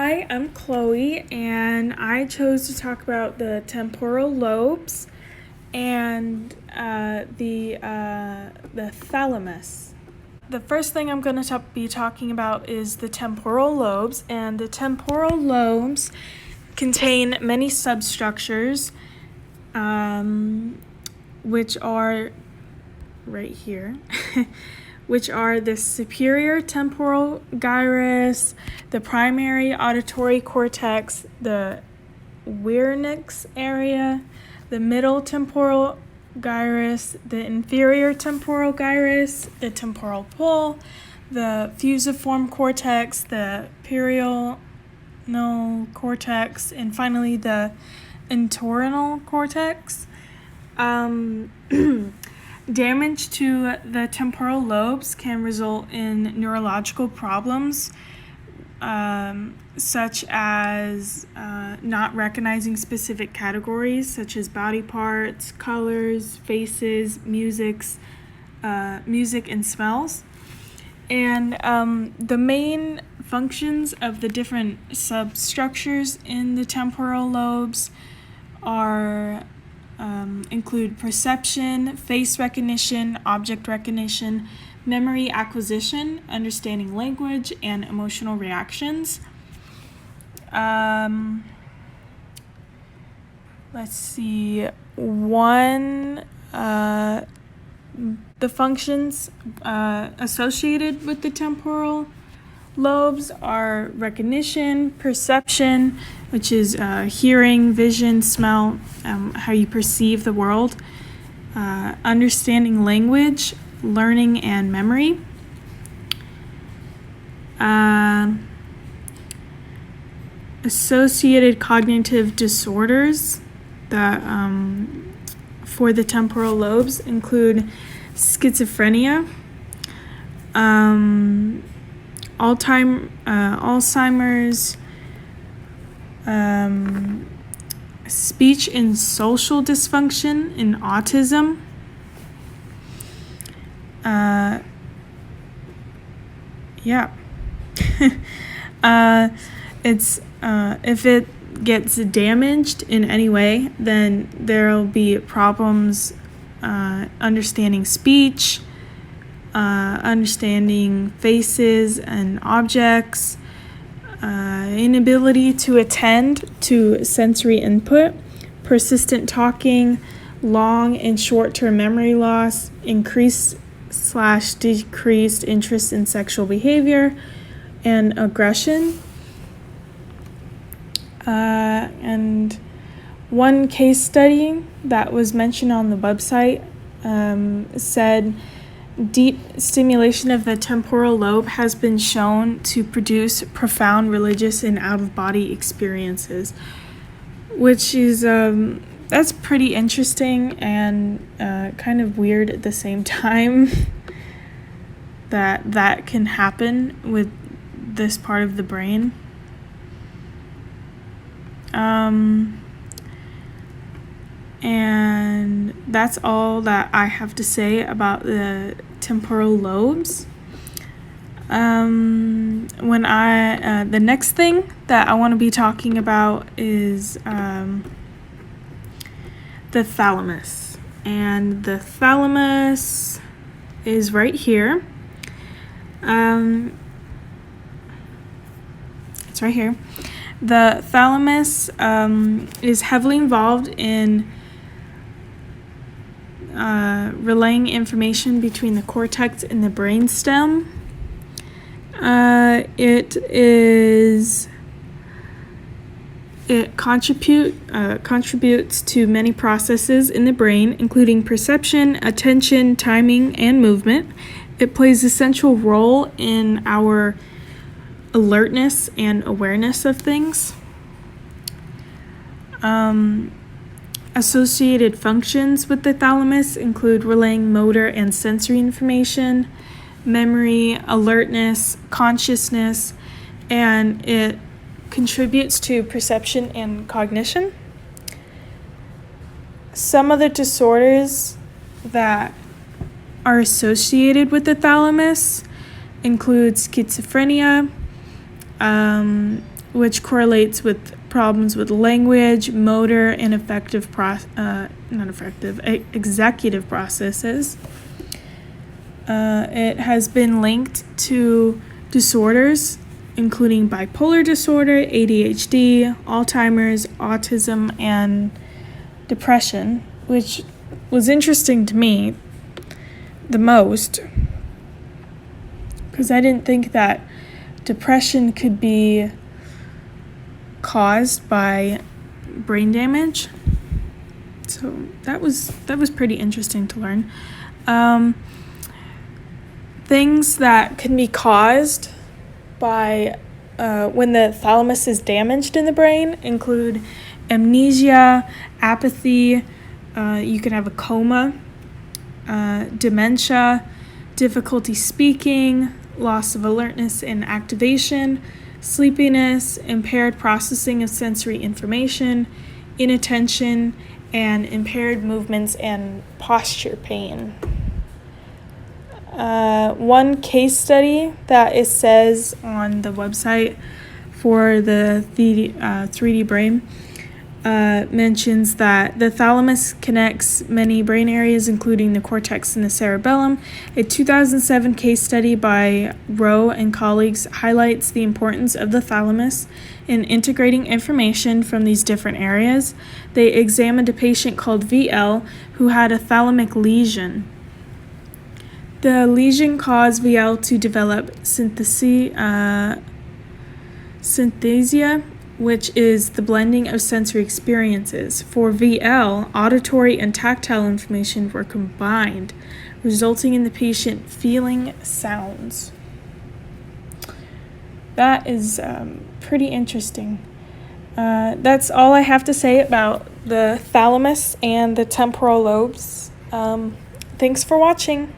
Hi, I'm Chloe, and I chose to talk about the temporal lobes and the thalamus. The first thing I'm going to be talking about is the temporal lobes, and the temporal lobes contain many substructures, which are right here. Which are the superior temporal gyrus, the primary auditory cortex, the Wernicke's area, the middle temporal gyrus, the inferior temporal gyrus, the temporal pole, the fusiform cortex, the parietal cortex, and finally the entorhinal cortex. Damage to the temporal lobes can result in neurological problems, such as not recognizing specific categories, such as body parts, colors, faces, music, and smells. And the main functions of the different substructures in the temporal lobes include perception, face recognition, object recognition, memory acquisition, understanding language, and emotional reactions. Let's see. The functions associated with the temporal lobes are recognition, perception, which is hearing, vision, smell, how you perceive the world, understanding language, learning, and memory. Associated cognitive disorders that for the temporal lobes include schizophrenia, Alzheimer's, speech and social dysfunction, and autism. If it gets damaged in any way, then there'll be problems understanding speech, understanding faces and objects, inability to attend to sensory input, persistent talking, long and short-term memory loss, increased/decreased interest in sexual behavior, and aggression. And one case study that was mentioned on the website said deep stimulation of the temporal lobe has been shown to produce profound religious and out-of-body experiences, which is that's pretty interesting and kind of weird at the same time that can happen with this part of the brain. And that's all that I have to say about the temporal lobes. The next thing that I want to be talking about is the thalamus. And the thalamus is right here. It's right here. The thalamus is heavily involved in relaying information between the cortex and the brainstem. It contributes to many processes in the brain, including perception, attention, timing, and movement. It plays a central role in our alertness and awareness of things. Associated functions with the thalamus include relaying motor and sensory information, memory, alertness, consciousness, and it contributes to perception and cognition. Some of the disorders that are associated with the thalamus include schizophrenia, which correlates with problems with language, motor, and executive processes. It has been linked to disorders including bipolar disorder, ADHD, Alzheimer's, autism, and depression, which was interesting to me the most because I didn't think that depression could be caused by brain damage. So that was pretty interesting to learn. Things that can be caused by when the thalamus is damaged in the brain include amnesia, apathy, you can have a coma, dementia, difficulty speaking, loss of alertness and activation, sleepiness, impaired processing of sensory information, inattention, and impaired movements and posture pain. One case study that it says on the website for the 3D brain mentions that the thalamus connects many brain areas, including the cortex and the cerebellum. A 2007 case study by Rowe and colleagues highlights the importance of the thalamus in integrating information from these different areas. They examined a patient called VL who had a thalamic lesion. The lesion caused VL to develop synesthesia, which is the blending of sensory experiences. For VL, auditory and tactile information were combined, resulting in the patient feeling sounds. That is pretty interesting. That's all I have to say about the thalamus and the temporal lobes. Thanks for watching.